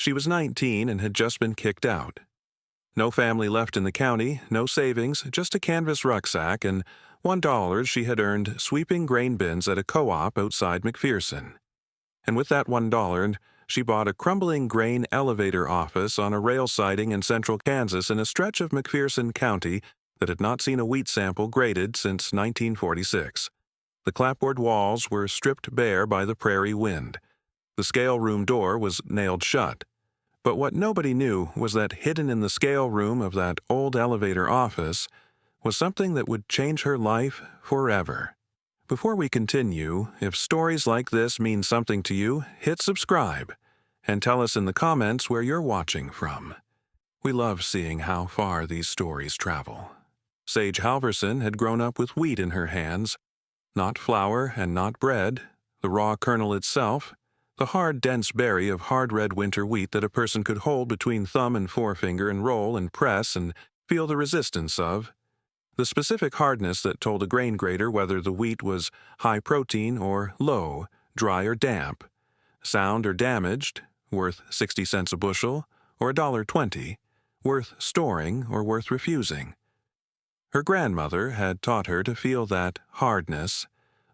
She was 19 and had just been kicked out. No family left in the county, no savings, just a canvas rucksack and $1 she had earned sweeping grain bins at a co-op outside McPherson. And with that $1, she bought a crumbling grain elevator office on a rail siding in central Kansas in a stretch of McPherson County that had not seen a wheat sample graded since 1946. The clapboard walls were stripped bare by the prairie wind. The scale room door was nailed shut. But what nobody knew was that hidden in the scale room of that old elevator office was something that would change her life forever. Before we continue, if stories like this mean something to you, hit subscribe and tell us in the comments where you're watching from. We love seeing how far these stories travel. Sage Halverson had grown up with wheat in her hands, not flour and not bread, the raw kernel itself, the hard, dense berry of hard red winter wheat that a person could hold between thumb and forefinger and roll and press and feel the resistance of, the specific hardness that told a grain grader whether the wheat was high protein or low, dry or damp, sound or damaged, worth 60 cents a bushel or $1.20, worth storing or worth refusing. Her grandmother had taught her to feel that hardness,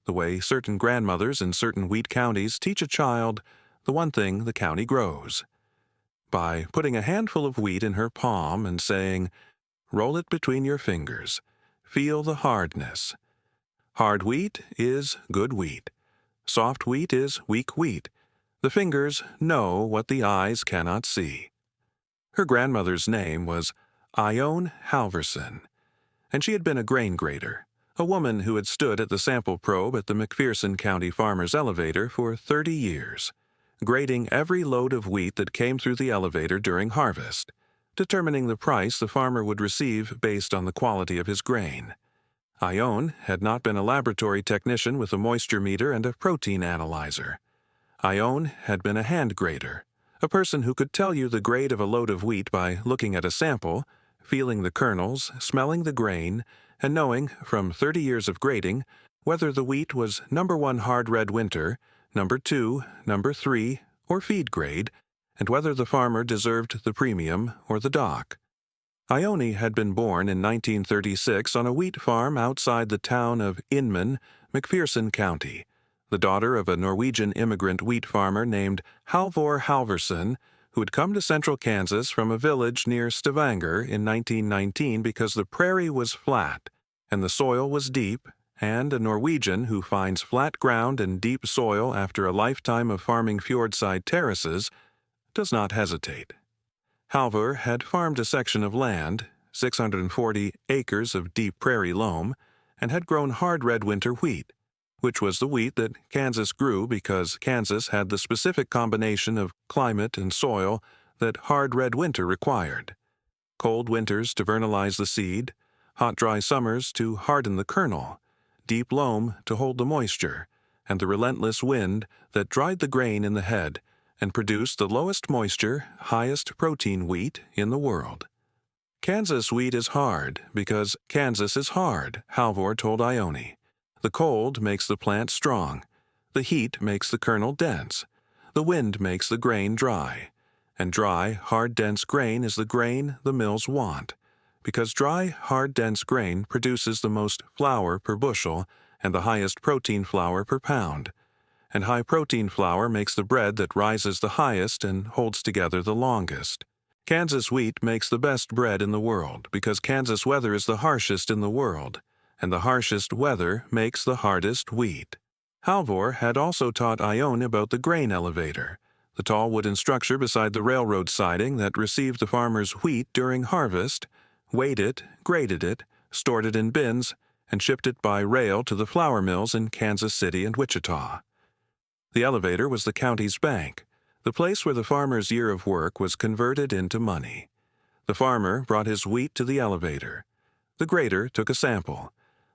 the way certain grandmothers in certain wheat counties teach a child the one thing the county grows. By putting a handful of wheat in her palm and saying, "Roll it between your fingers. Feel the hardness. Hard wheat is good wheat. Soft wheat is weak wheat. The fingers know what the eyes cannot see." Her grandmother's name was Ione Halverson, and she had been a grain grader, a woman who had stood at the sample probe at the McPherson County Farmer's Elevator for 30 years, grading every load of wheat that came through the elevator during harvest, determining the price the farmer would receive based on the quality of his grain. Ione had not been a laboratory technician with a moisture meter and a protein analyzer. Ione had been a hand grader, a person who could tell you the grade of a load of wheat by looking at a sample, feeling the kernels, smelling the grain, and knowing, from 30 years of grading, whether the wheat was number 1 hard red winter, number 2, number 3, or feed grade, and whether the farmer deserved the premium or the dock. Ione had been born in 1936 on a wheat farm outside the town of Inman, McPherson County, the daughter of a Norwegian immigrant wheat farmer named Halvor Halverson, who had come to central Kansas from a village near Stavanger in 1919 because the prairie was flat and the soil was deep, and a Norwegian who finds flat ground and deep soil after a lifetime of farming fjordside terraces does not hesitate. Halvor had farmed a section of land, 640 acres of deep prairie loam, and had grown hard red winter wheat, which was the wheat that Kansas grew because Kansas had the specific combination of climate and soil that hard red winter required. Cold winters to vernalize the seed, hot dry summers to harden the kernel, deep loam to hold the moisture, and the relentless wind that dried the grain in the head and produced the lowest moisture, highest protein wheat in the world. Kansas wheat is hard because Kansas is hard, Halvor told Ione. The cold makes the plant strong. The heat makes the kernel dense. The wind makes the grain dry. And dry, hard, dense grain is the grain the mills want, because dry, hard, dense grain produces the most flour per bushel and the highest protein flour per pound. And high-protein flour makes the bread that rises the highest and holds together the longest. Kansas wheat makes the best bread in the world because Kansas weather is the harshest in the world, and the harshest weather makes the hardest wheat. Halvor had also taught Ione about the grain elevator, the tall wooden structure beside the railroad siding that received the farmer's wheat during harvest, weighed it, graded it, stored it in bins, and shipped it by rail to the flour mills in Kansas City and Wichita. The elevator was the county's bank, the place where the farmer's year of work was converted into money. The farmer brought his wheat to the elevator. The grader took a sample.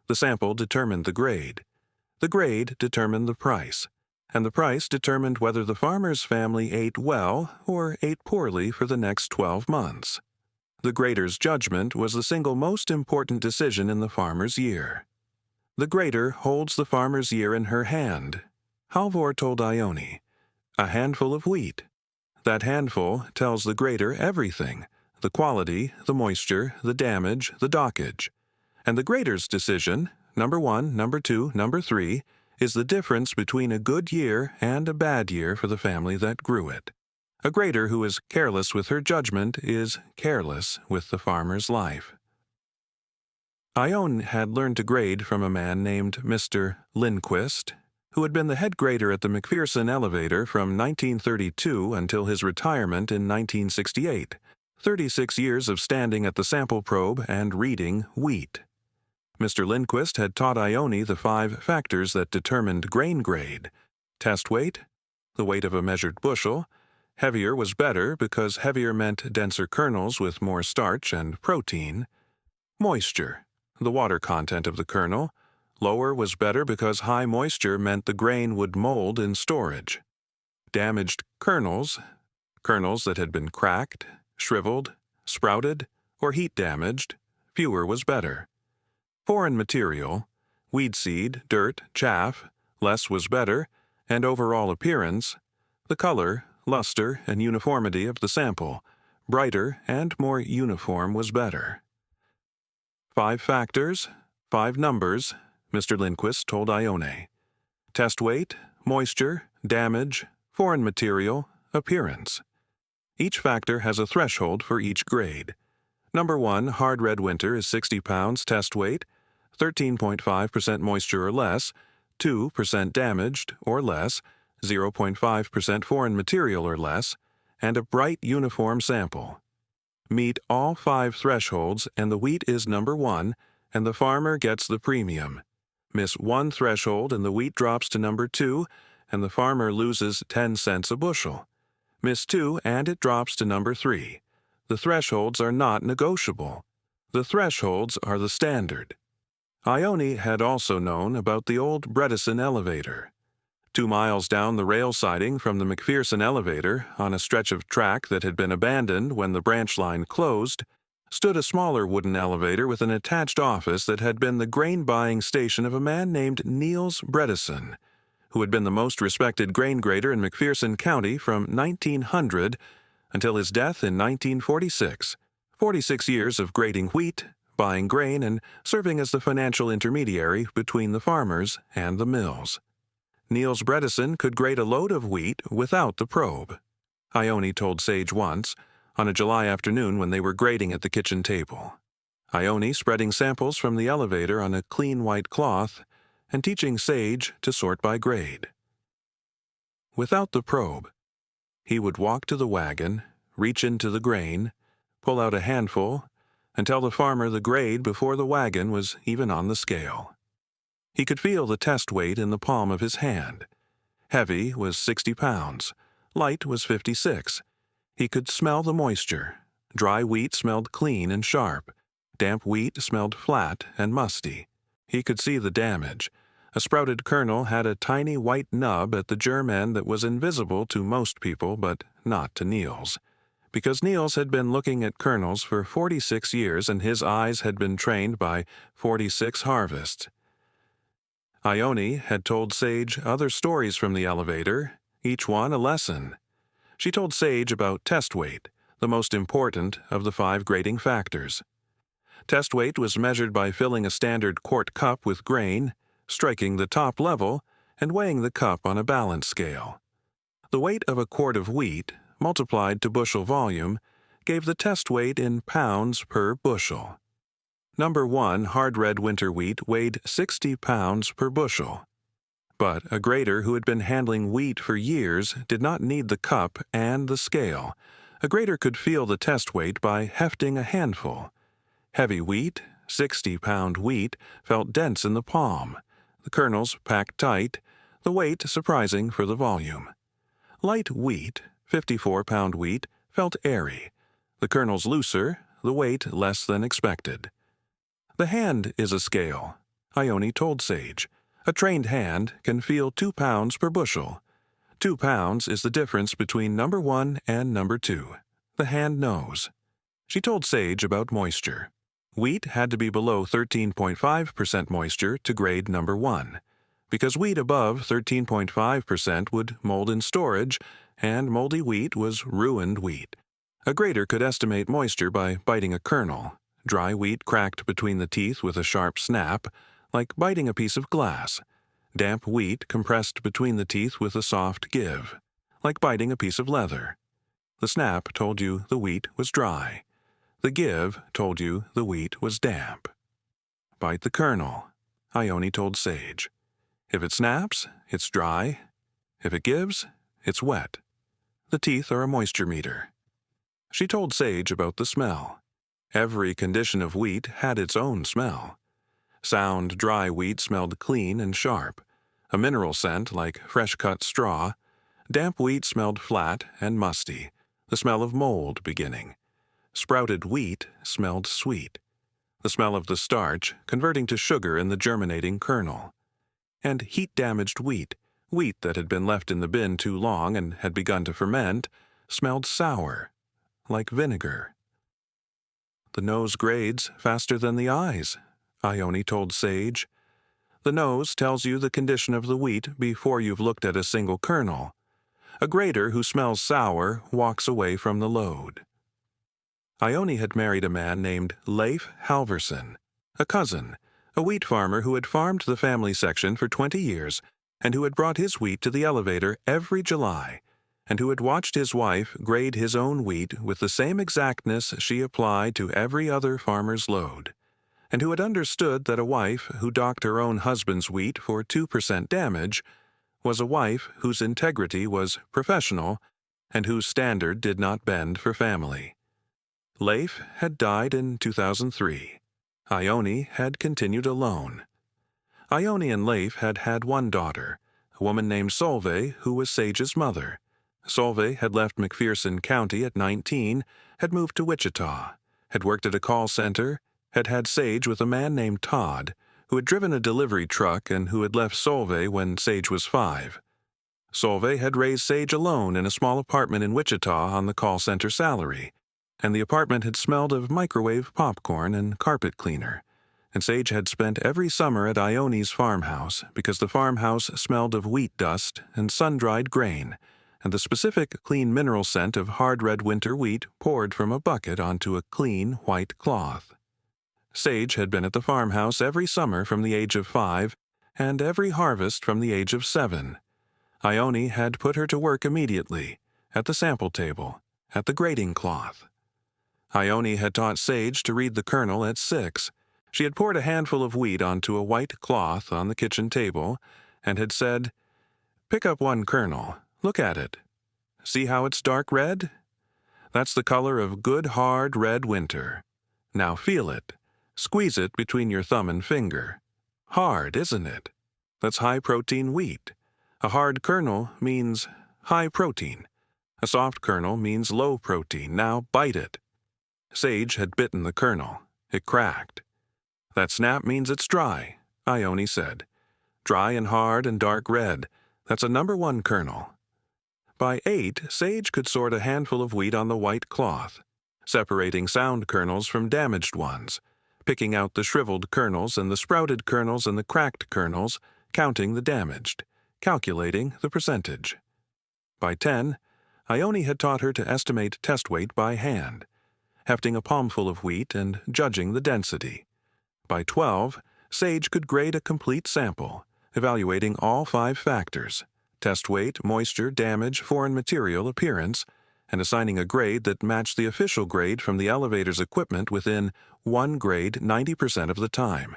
The sample determined the grade. The grade determined the price, and the price determined whether the farmer's family ate well or ate poorly for the next 12 months. The grader's judgment was the single most important decision in the farmer's year. The grader holds the farmer's year in her hand. Halvor told Ione, "A handful of wheat. That handful tells the grader everything: the quality, the moisture, the damage, the dockage. And the grader's decision, number 1, number 2, number 3, is the difference between a good year and a bad year for the family that grew it. A grader who is careless with her judgment is careless with the farmer's life. Ione had learned to grade from a man named Mr. Lindquist, who had been the head grader at the McPherson elevator from 1932 until his retirement in 1968, 36 years of standing at the sample probe and reading wheat. Mr. Lindquist had taught Ione the 5 factors that determined grain grade: test weight, the weight of a measured bushel. Heavier was better because heavier meant denser kernels with more starch and protein. Moisture, the water content of the kernel. Lower was better because high moisture meant the grain would mold in storage. Damaged kernels, kernels that had been cracked, shriveled, sprouted, or heat damaged, fewer was better. Foreign material, weed seed, dirt, chaff, less was better, and overall appearance, the color, luster, and uniformity of the sample, brighter and more uniform was better. 5 factors, 5 numbers, Mr. Lindquist told Ione. Test weight, moisture, damage, foreign material, appearance. Each factor has a threshold for each grade. Number 1, hard red winter, is 60 pounds test weight, 13.5% moisture or less, 2% damaged or less, 0.5% foreign material or less, and a bright uniform sample. Meet all 5 thresholds and the wheat is number 1, and the farmer gets the premium. Miss 1 threshold and the wheat drops to number 2, and the farmer loses 10 cents a bushel. Miss 2 and it drops to number 3. The thresholds are not negotiable. The thresholds are the standard. Ione had also known about the old Bredesen elevator. 2 miles down the rail siding from the McPherson elevator, on a stretch of track that had been abandoned when the branch line closed, stood a smaller wooden elevator with an attached office that had been the grain-buying station of a man named Niels Bredesen, who had been the most respected grain grader in McPherson County from 1900 until his death in 1946. 46 years of grading wheat, buying grain, and serving as the financial intermediary between the farmers and the mills. Niels Bredesen could grade a load of wheat without the probe. Ione told Sage once, on a July afternoon when they were grading at the kitchen table. Ione spreading samples from the elevator on a clean white cloth and teaching Sage to sort by grade. Without the probe, he would walk to the wagon, reach into the grain, pull out a handful, and tell the farmer the grade before the wagon was even on the scale. He could feel the test weight in the palm of his hand. Heavy was 60 pounds. Light was 56. He could smell the moisture. Dry wheat smelled clean and sharp. Damp wheat smelled flat and musty. He could see the damage. A sprouted kernel had a tiny white nub at the germ end that was invisible to most people but not to Niels, because Niels had been looking at kernels for 46 years and his eyes had been trained by 46 harvests. Ione had told Sage other stories from the elevator, each one a lesson. She told Sage about test weight, the most important of the 5 grading factors. Test weight was measured by filling a standard quart cup with grain, striking the top level, and weighing the cup on a balance scale. The weight of a quart of wheat, multiplied to bushel volume, gave the test weight in pounds per bushel. Number 1 hard red winter wheat weighed 60 pounds per bushel. But a grader who had been handling wheat for years did not need the cup and the scale. A grader could feel the test weight by hefting a handful. Heavy wheat, 60-pound wheat, felt dense in the palm. The kernels packed tight, the weight surprising for the volume. Light wheat, 54-pound wheat, felt airy. The kernels looser, the weight less than expected. The hand is a scale, Ione told Sage. A trained hand can feel 2 pounds per bushel. 2 pounds is the difference between number 1 and number 2. The hand knows. She told Sage about moisture. Wheat had to be below 13.5% moisture to grade number 1, because wheat above 13.5% would mold in storage, and moldy wheat was ruined wheat. A grater could estimate moisture by biting a kernel. Dry wheat cracked between the teeth with a sharp snap, like biting a piece of glass. Damp wheat compressed between the teeth with a soft give, like biting a piece of leather. The snap told you the wheat was dry. The give told you the wheat was damp. Bite the kernel, Ione told Sage. If it snaps, it's dry. If it gives, it's wet. The teeth are a moisture meter. She told Sage about the smell. Every condition of wheat had its own smell. Sound, dry wheat smelled clean and sharp, a mineral scent like fresh-cut straw. Damp wheat smelled flat and musty, the smell of mold beginning. Sprouted wheat smelled sweet, the smell of the starch converting to sugar in the germinating kernel. And heat-damaged wheat that had been left in the bin too long and had begun to ferment, smelled sour, like vinegar. The nose grades faster than the eyes, Ione told Sage. The nose tells you the condition of the wheat before you've looked at a single kernel. A grater who smells sour walks away from the load. Ione had married a man named Leif Halverson, a cousin, a wheat farmer who had farmed the family section for 20 years and who had brought his wheat to the elevator every July, and who had watched his wife grade his own wheat with the same exactness she applied to every other farmer's load, and who had understood that a wife who docked her own husband's wheat for 2% damage was a wife whose integrity was professional and whose standard did not bend for family. Leif had died in 2003. Ione had continued alone. Ione and Leif had had one daughter, a woman named Solveig, who was Sage's mother. Solveig had left McPherson County at 19, had moved to Wichita, had worked at a call center, had had Sage with a man named Todd, who had driven a delivery truck and who had left Solveig when Sage was 5. Solveig had raised Sage alone in a small apartment in Wichita on the call center salary, and the apartment had smelled of microwave popcorn and carpet cleaner, and Sage had spent every summer at Ione's farmhouse because the farmhouse smelled of wheat dust and sun-dried grain, and the specific clean mineral scent of hard red winter wheat poured from a bucket onto a clean white cloth. Sage had been at the farmhouse every summer from the age of 5 and every harvest from the age of 7. Ione had put her to work immediately, at the sample table, at the grading cloth. Ione had taught Sage to read the kernel at 6. She had poured a handful of wheat onto a white cloth on the kitchen table and had said, "Pick up one kernel. Look at it. See how it's dark red? That's the color of good hard red winter. Now feel it. Squeeze it between your thumb and finger. Hard, isn't it? That's high-protein wheat. A hard kernel means high protein. A soft kernel means low protein. Now bite it." Sage had bitten the kernel. It cracked. "That snap means it's dry," Ione said. "Dry and hard and dark red. That's a number 1 kernel." By 8, Sage could sort a handful of wheat on the white cloth, separating sound kernels from damaged ones, picking out the shriveled kernels and the sprouted kernels and the cracked kernels, counting the damaged, calculating the percentage. By 10, Ione had taught her to estimate test weight by hand, hefting a palmful of wheat and judging the density. By 12, Sage could grade a complete sample, evaluating all 5 factors: test weight, moisture, damage, foreign material, appearance, and assigning a grade that matched the official grade from the elevator's equipment within 1 grade 90% of the time.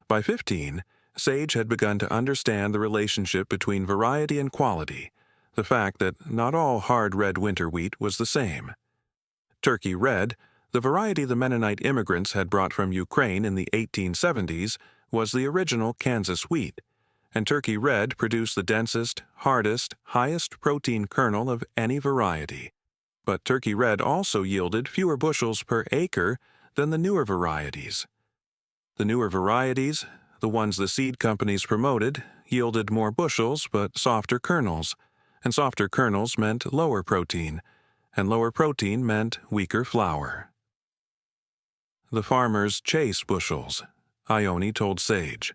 By 15, Sage had begun to understand the relationship between variety and quality, the fact that not all hard red winter wheat was the same. Turkey Red, the variety the Mennonite immigrants had brought from Ukraine in the 1870s, was the original Kansas wheat, and Turkey Red produced the densest, hardest, highest protein kernel of any variety. But Turkey Red also yielded fewer bushels per acre than the newer varieties. The newer varieties, the ones the seed companies promoted, yielded more bushels but softer kernels, and softer kernels meant lower protein, and lower protein meant weaker flour. The farmers chase bushels, Ione told Sage.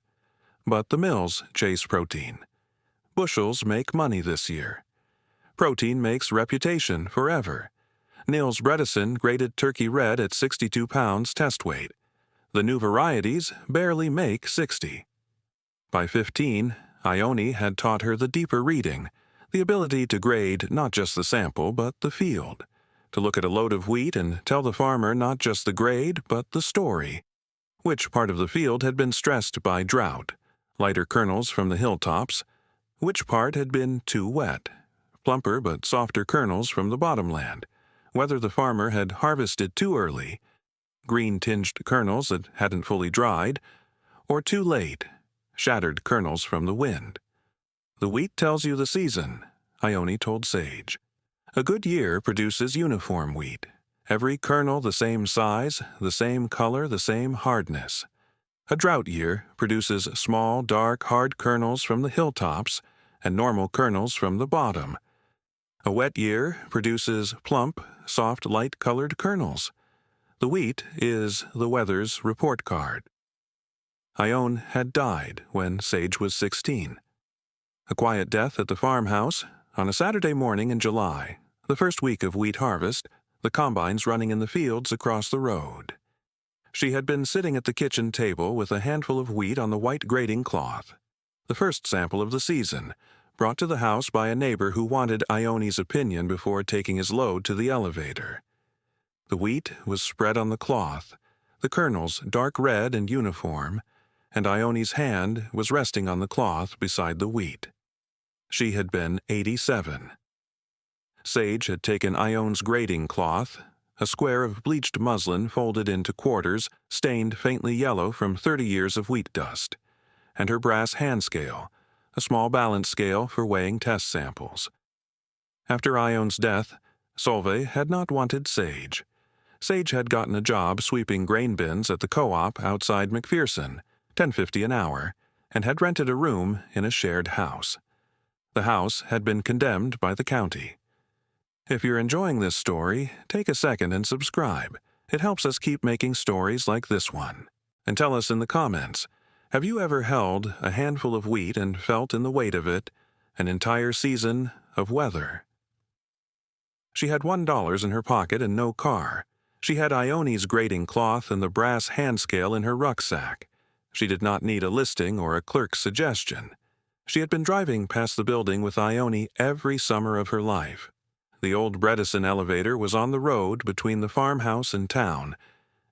But the mills chase protein. Bushels make money this year. Protein makes reputation forever. Niels Bredesen graded turkey red at 62 pounds test weight. The new varieties barely make 60. By 15, Ione had taught her the deeper reading, the ability to grade not just the sample but the field, to look at a load of wheat and tell the farmer not just the grade but the story. Which part of the field had been stressed by drought, lighter kernels from the hilltops, which part had been too wet, plumper but softer kernels from the bottomland, whether the farmer had harvested too early, green-tinged kernels that hadn't fully dried, or too late, shattered kernels from the wind. The wheat tells you the season, Ione told Sage. A good year produces uniform wheat, every kernel the same size, the same color, the same hardness. A drought year produces small, dark, hard kernels from the hilltops and normal kernels from the bottom. A wet year produces plump, soft, light-colored kernels. The wheat is the weather's report card. Ione had died when Sage was 16. A quiet death at the farmhouse on a Saturday morning in July, the first week of wheat harvest, the combines running in the fields across the road. She had been sitting at the kitchen table with a handful of wheat on the white grading cloth, the first sample of the season, brought to the house by a neighbor who wanted Ione's opinion before taking his load to the elevator. The wheat was spread on the cloth, the kernels dark red and uniform, and Ione's hand was resting on the cloth beside the wheat. She had been 87. Sage had taken Ione's grading cloth, a square of bleached muslin folded into quarters, stained faintly yellow from 30 years of wheat dust, and her brass hand scale, a small balance scale for weighing test samples. After Ione's death, Solveig had not wanted Sage. Sage had gotten a job sweeping grain bins at the co-op outside McPherson, $10.50 an hour, and had rented a room in a shared house. The house had been condemned by the county. If you're enjoying this story, take a second and subscribe. It helps us keep making stories like this one. And tell us in the comments, have you ever held a handful of wheat and felt in the weight of it an entire season of weather? She had $1 in her pocket and no car. She had Ione's grading cloth and the brass hand scale in her rucksack. She did not need a listing or a clerk's suggestion. She had been driving past the building with Ione every summer of her life. The old Bredesen elevator was on the road between the farmhouse and town,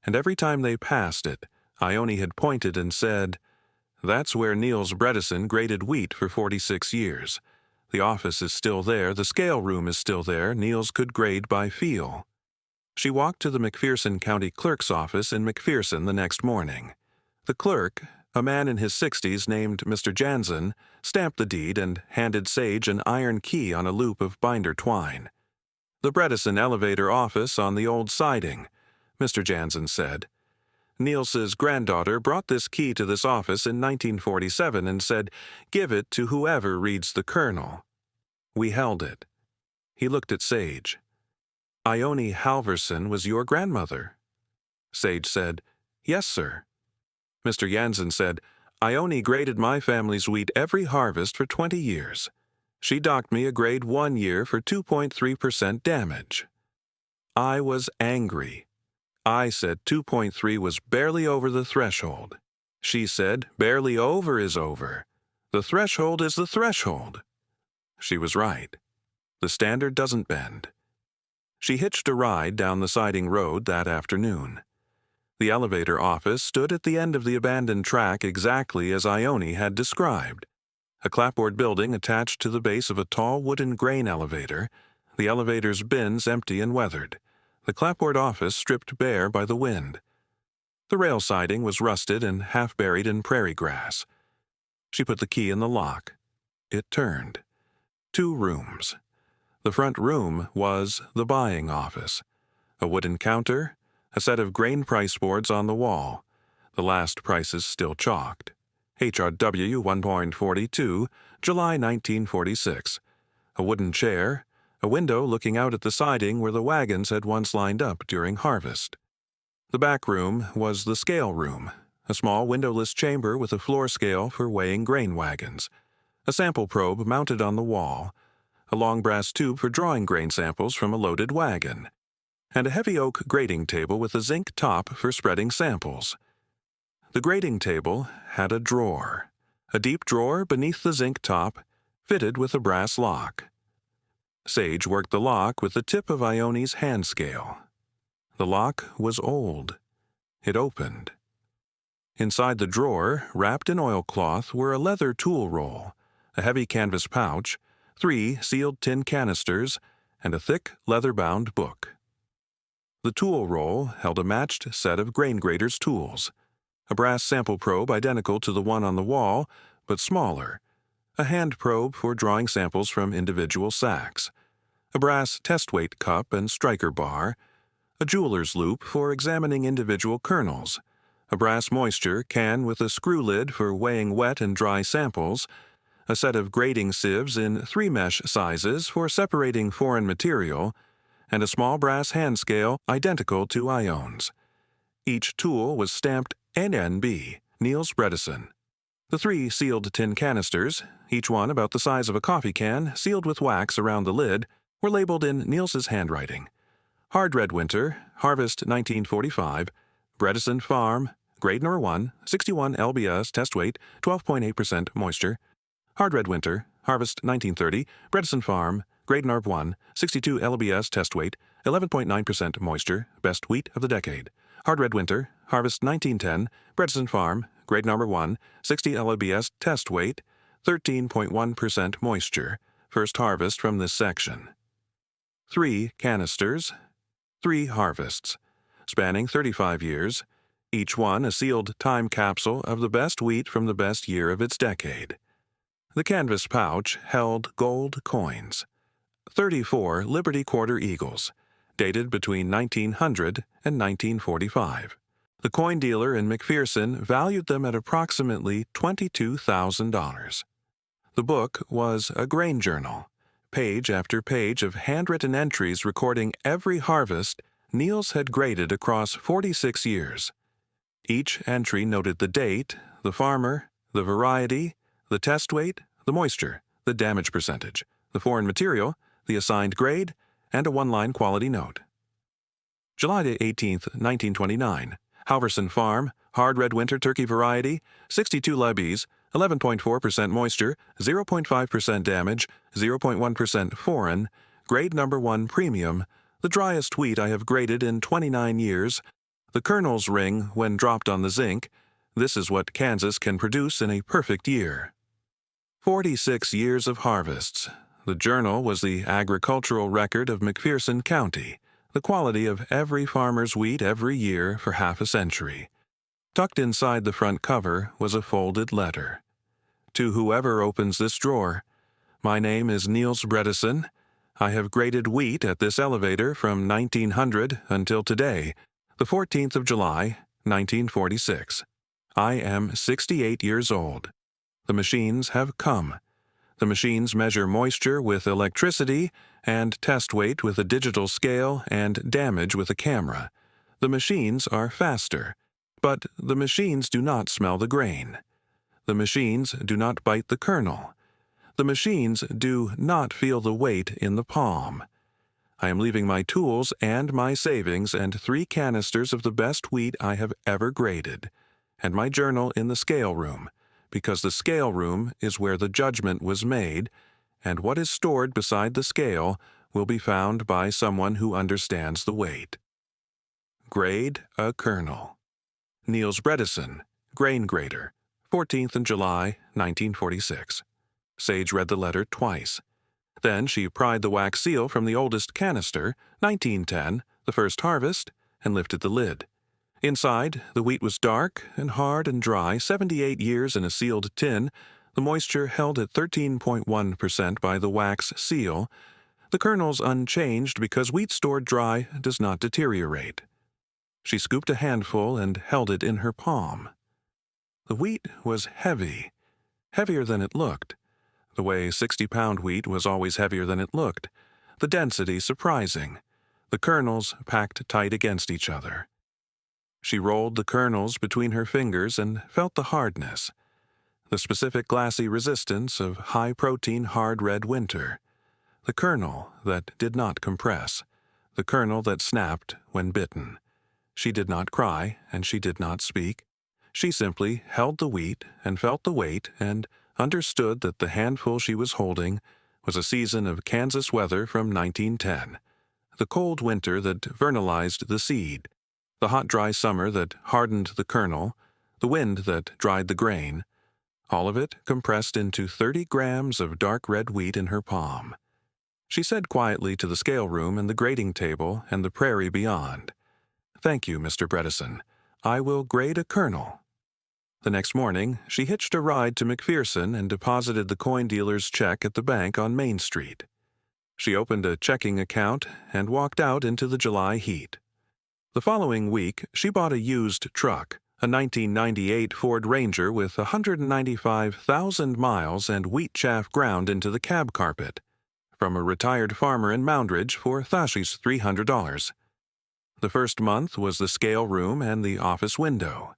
and every time they passed it, Ione had pointed and said, "That's where Niels Bredesen graded wheat for 46 years. The office is still there, the scale room is still there, Niels could grade by feel." She walked to the McPherson County Clerk's office in McPherson the next morning. The clerk, a man in his 60s named Mr. Jansen, stamped the deed and handed Sage an iron key on a loop of binder twine. "The Bredesen elevator office on the old siding," Mr. Jansen said. "Niels's granddaughter brought this key to this office in 1947 and said, 'Give it to whoever reads the kernel.' We held it." He looked at Sage. "Ione Halverson was your grandmother?" Sage said, "Yes, sir." Mr. Jansen said, "Ione graded my family's wheat every harvest for 20 years. She docked me a grade 1 year for 2.3% damage." I was angry. I said 2.3 was barely over the threshold. She said, "Barely over is over. The threshold is the threshold." She was right. The standard doesn't bend. She hitched a ride down the siding road that afternoon. The elevator office stood at the end of the abandoned track exactly as Ione had described. A clapboard building attached to the base of a tall wooden grain elevator, the elevator's bins empty and weathered, the clapboard office stripped bare by the wind. The rail siding was rusted and half buried in prairie grass. She put the key in the lock. It turned. 2 rooms. The front room was the buying office. A wooden counter, a set of grain price boards on the wall, the last prices still chalked. HRW 1.42, July 1946. A wooden chair, a window looking out at the siding where the wagons had once lined up during harvest. The back room was the scale room, a small windowless chamber with a floor scale for weighing grain wagons, a sample probe mounted on the wall, a long brass tube for drawing grain samples from a loaded wagon, and a heavy oak grading table with a zinc top for spreading samples. The grading table had a drawer, a deep drawer beneath the zinc top, fitted with a brass lock. Sage worked the lock with the tip of Ione's hand scale. The lock was old. It opened. Inside the drawer, wrapped in oilcloth, were a leather tool roll, a heavy canvas pouch, 3 sealed tin canisters, and a thick leather-bound book. The tool roll held a matched set of grain grader's tools, a brass sample probe identical to the one on the wall, but smaller, a hand probe for drawing samples from individual sacks, a brass test weight cup and striker bar, a jeweler's loop for examining individual kernels, a brass moisture can with a screw lid for weighing wet and dry samples, a set of grading sieves in 3-mesh sizes for separating foreign material, and a small brass hand scale identical to Ione's. Each tool was stamped NNB, Niels Bredesen. The 3 sealed tin canisters, each one about the size of a coffee can, sealed with wax around the lid, were labeled in Niels's handwriting. Hard Red Winter, Harvest 1945, Bredesen Farm, Grade No. 1, 61 lbs, test weight, 12.8% moisture. Hard Red Winter, Harvest 1930, Bredesen Farm, Grade No. 1, 62 lbs, test weight, 11.9% moisture, best wheat of the decade. Hard Red Winter, Harvest 1910, Bredesen Farm, Grade No. 1, 60 lbs, test weight, 13.1% moisture, first harvest from this section. 3 canisters, 3 harvests, spanning 35 years, each one a sealed time capsule of the best wheat from the best year of its decade. The canvas pouch held gold coins, 34 Liberty Quarter Eagles, dated between 1900 and 1945. The coin dealer in McPherson valued them at approximately $22,000. The book was a grain journal, page after page of handwritten entries recording every harvest Niels had graded across 46 years. Each entry noted the date, the farmer, the variety, the test weight, the moisture, the damage percentage, the foreign material, the assigned grade, and a 1-line quality note. July 18, 1929, Halverson Farm, Hard Red Winter Turkey variety, 62 lebes, 11.4% moisture, 0.5% damage, 0.1% foreign, grade No. 1 premium, the driest wheat I have graded in 29 years, the kernels ring when dropped on the zinc. This is what Kansas can produce in a perfect year. 46 years of harvests. The journal was the agricultural record of McPherson County, the quality of every farmer's wheat every year for half a century. Tucked inside the front cover was a folded letter. To whoever opens this drawer, my name is Niels Bredesen. I have graded wheat at this elevator from 1900 until today, the 14th of July, 1946. I am 68 years old. The machines have come. The machines measure moisture with electricity and test weight with a digital scale and damage with a camera. The machines are faster, but the machines do not smell the grain. The machines do not bite the kernel. The machines do not feel the weight in the palm. I am leaving my tools and my savings and 3 canisters of the best wheat I have ever graded, and my journal in the scale room, because the scale room is where the judgment was made, and what is stored beside the scale will be found by someone who understands the weight. Grade a kernel. Niels Bredesen, grain grader, 14th of July, 1946. Sage read the letter twice. Then she pried the wax seal from the oldest canister, 1910, the first harvest, and lifted the lid. Inside, the wheat was dark and hard and dry, 78 years in a sealed tin, the moisture held at 13.1% by the wax seal, the kernels unchanged because wheat stored dry does not deteriorate. She scooped a handful and held it in her palm. The wheat was heavy, heavier than it looked. The way 60-pound wheat was always heavier than it looked. The density surprising. The kernels packed tight against each other. She rolled the kernels between her fingers and felt the hardness, the specific glassy resistance of high-protein hard red winter. the kernel that did not compress, the kernel that snapped when bitten. She did not cry, and she did not speak. She simply held the wheat and felt the weight and understood that the handful she was holding was a season of Kansas weather from 1910, the cold winter that vernalized the seed, the hot dry summer that hardened the kernel, the wind that dried the grain, all of it compressed into 30 grams of dark red wheat in her palm. She said quietly to the scale room and the grading table and the prairie beyond, "Thank you, Mr. Bredesen. I will grade a kernel." The next morning, she hitched a ride to McPherson and deposited the coin dealer's check at the bank on Main Street. She opened a checking account and walked out into the July heat. The following week, she bought a used truck, a 1998 Ford Ranger with 195,000 miles and wheat chaff ground into the cab carpet, from a retired farmer in Moundridge for Thashi's $300. The first month was the scale room and the office window.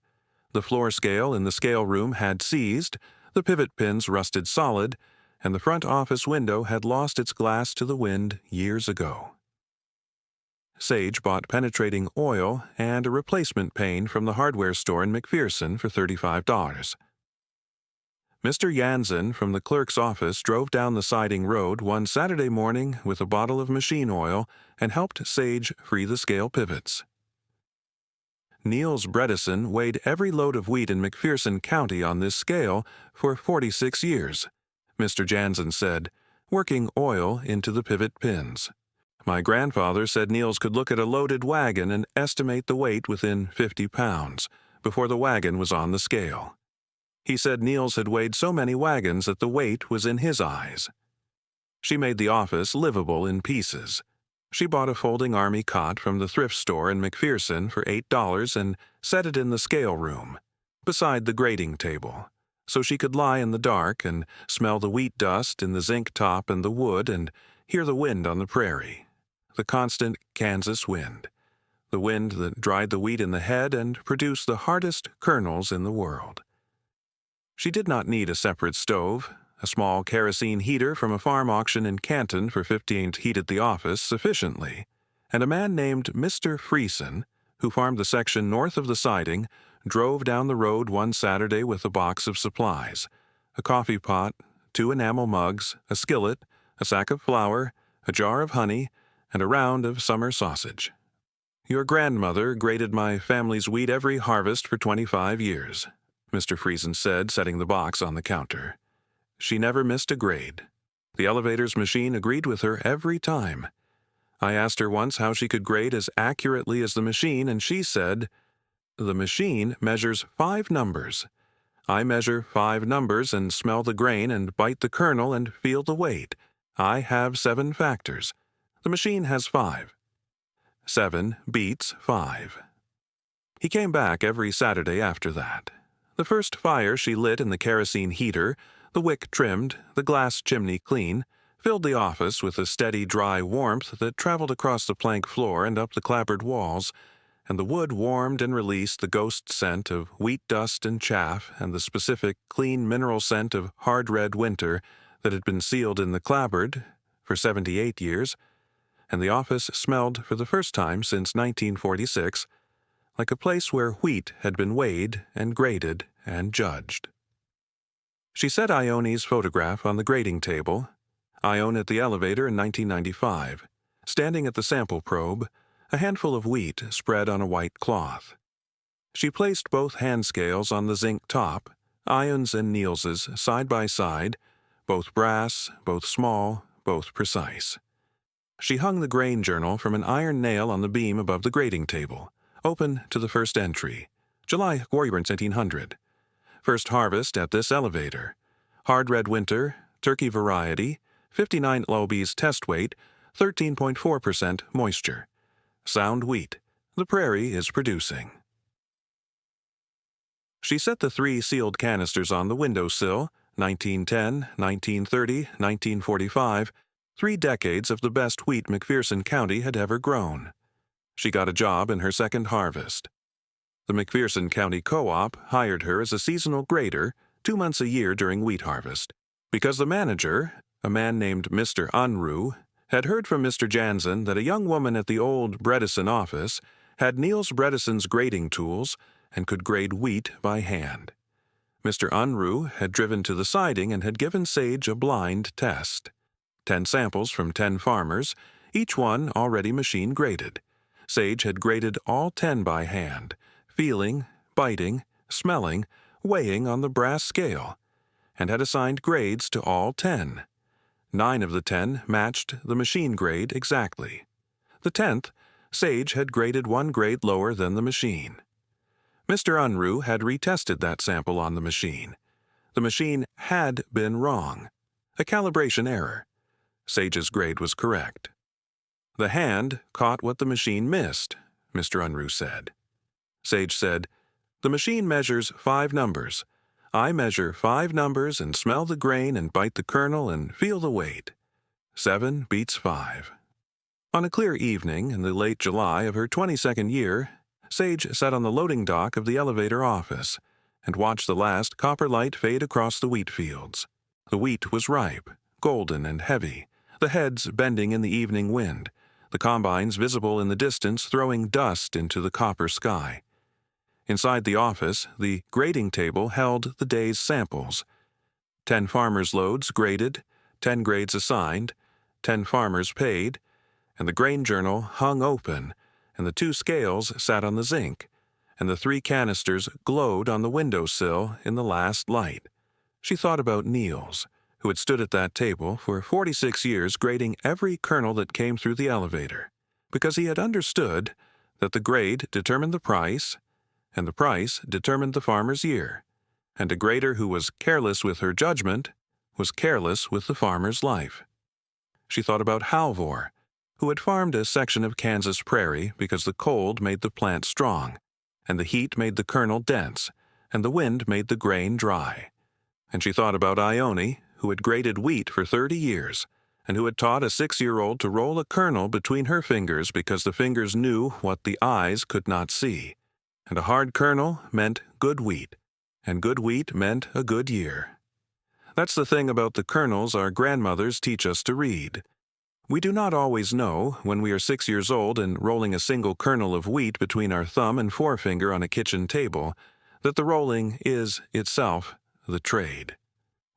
The floor scale in the scale room had seized, the pivot pins rusted solid, and the front office window had lost its glass to the wind years ago. Sage bought penetrating oil and a replacement pane from the hardware store in McPherson for $35. Mr. Jansen from the clerk's office drove down the siding road one Saturday morning with a bottle of machine oil and helped Sage free the scale pivots. Niels Bredesen weighed every load of wheat in McPherson County on this scale for 46 years, Mr. Jansen said, working oil into the pivot pins. "My grandfather said Niels could look at a loaded wagon and estimate the weight within 50 pounds before the wagon was on the scale. He said Niels had weighed so many wagons that the weight was in his eyes." She made the office livable in pieces. She bought a folding army cot from the thrift store in McPherson for $8 and set it in the scale room, beside the grading table, so she could lie in the dark and smell the wheat dust in the zinc top and the wood and hear the wind on the prairie, the constant Kansas wind, the wind that dried the wheat in the head and produced the hardest kernels in the world. She did not need a separate stove. A small kerosene heater from a farm auction in Canton for 15 heated the office sufficiently, and a man named Mr. Friesen, who farmed the section north of the siding, drove down the road one Saturday with a box of supplies, a coffee pot, 2 enamel mugs, a skillet, a sack of flour, a jar of honey, and a round of summer sausage. "Your grandmother graded my family's wheat every harvest for 25 years, Mr. Friesen said, setting the box on the counter. She never missed a grade. The elevator's machine agreed with her every time. I asked her once how she could grade as accurately as the machine, and she said, 'The machine measures 5 numbers. I measure 5 numbers and smell the grain and bite the kernel and feel the weight. I have 7 factors. The machine has 5. 7 beats 5. He came back every Saturday after that. The first fire she lit in the kerosene heater, the wick trimmed, the glass chimney clean, filled the office with a steady, dry warmth that traveled across the plank floor and up the clapboard walls, and the wood warmed and released the ghost scent of wheat dust and chaff and the specific, clean mineral scent of hard red winter that had been sealed in the clapboard for 78 years, and the office smelled for the first time since 1946 like a place where wheat had been weighed and graded and judged. She set Ione's photograph on the grading table, Ione at the elevator in 1995, standing at the sample probe, a handful of wheat spread on a white cloth. She placed both hand scales on the zinc top, Ione's and Niels's side by side, both brass, both small, both precise. She hung the grain journal from an iron nail on the beam above the grading table, open to the first entry, July 1900. First harvest at this elevator. Hard red winter, turkey variety, 59 lobes test weight, 13.4% moisture. Sound wheat. The prairie is producing. She set the 3 sealed canisters on the windowsill, 1910, 1930, 1945, 3 decades of the best wheat McPherson County had ever grown. She got a job in her second harvest. The McPherson County Co-op hired her as a seasonal grader 2 months a year during wheat harvest, because the manager, A man named Mr. Unruh had heard from Mr. Jansen that a young woman at the old Bredesen office had Niels Bredesen's grading tools and could grade wheat by hand. Mr. Unruh had driven to the siding and had given Sage a blind test. 10 samples from 10 farmers, each one already machine graded. Sage had graded all 10 by hand, feeling, biting, smelling, weighing on the brass scale, and had assigned grades to all 10. 9 of the 10 matched the machine grade exactly. The 10th, Sage had graded 1 grade lower than the machine. Mr. Unruh had retested that sample on the machine. The machine had been wrong. A calibration error. Sage's grade was correct. The hand caught what the machine missed, Mr. Unruh said. Sage said, "The machine measures 5 numbers. I measure 5 numbers and smell the grain and bite the kernel and feel the weight. 7 beats 5. On a clear evening in the late July of her 22nd year, Sage sat on the loading dock of the elevator office and watched the last copper light fade across the wheat fields. The wheat was ripe, golden and heavy, the heads bending in the evening wind, the combines visible in the distance throwing dust into the copper sky. Inside the office, the grading table held the day's samples. 10 farmers' loads graded, 10 grades assigned, 10 farmers paid, and the grain journal hung open, and the 2 scales sat on the zinc, and the 3 canisters glowed on the windowsill in the last light. She thought about Niels, who had stood at that table for 46 years grading every kernel that came through the elevator, because he had understood that the grade determined the price, and the price determined the farmer's year, and a grader who was careless with her judgment was careless with the farmer's life. She thought about Halvor, who had farmed a section of Kansas prairie because the cold made the plant strong, and the heat made the kernel dense, and the wind made the grain dry. And she thought about Ione, who had graded wheat for 30 years, and who had taught a 6-year-old to roll a kernel between her fingers because the fingers knew what the eyes could not see. And a hard kernel meant good wheat, and good wheat meant a good year. That's the thing about the kernels our grandmothers teach us to read. We do not always know, when we are 6 years old and rolling a single kernel of wheat between our thumb and forefinger on a kitchen table, that the rolling is, itself, the trade.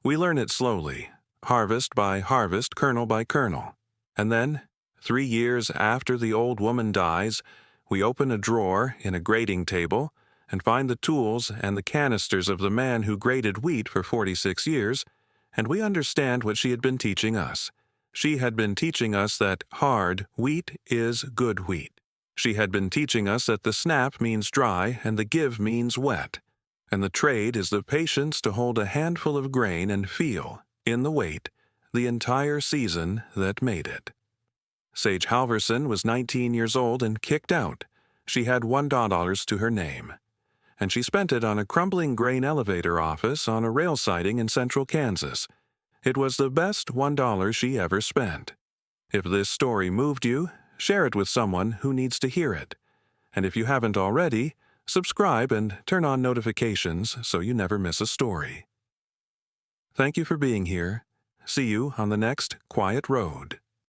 We learn it slowly, harvest by harvest, kernel by kernel. And then, 3 years after the old woman dies, we open a drawer in a grading table and find the tools and the canisters of the man who graded wheat for 46 years, and we understand what she had been teaching us. She had been teaching us that hard wheat is good wheat. She had been teaching us that the snap means dry and the give means wet, and the trade is the patience to hold a handful of grain and feel, in the weight, the entire season that made it. Sage Halvorsen was 19 years old and kicked out. She had $1 to her name, and she spent it on a crumbling grain elevator office on a rail siding in central Kansas. It was the best $1 she ever spent. If this story moved you, share it with someone who needs to hear it. And if you haven't already, subscribe and turn on notifications so you never miss a story. Thank you for being here. See you on the next Quiet Road.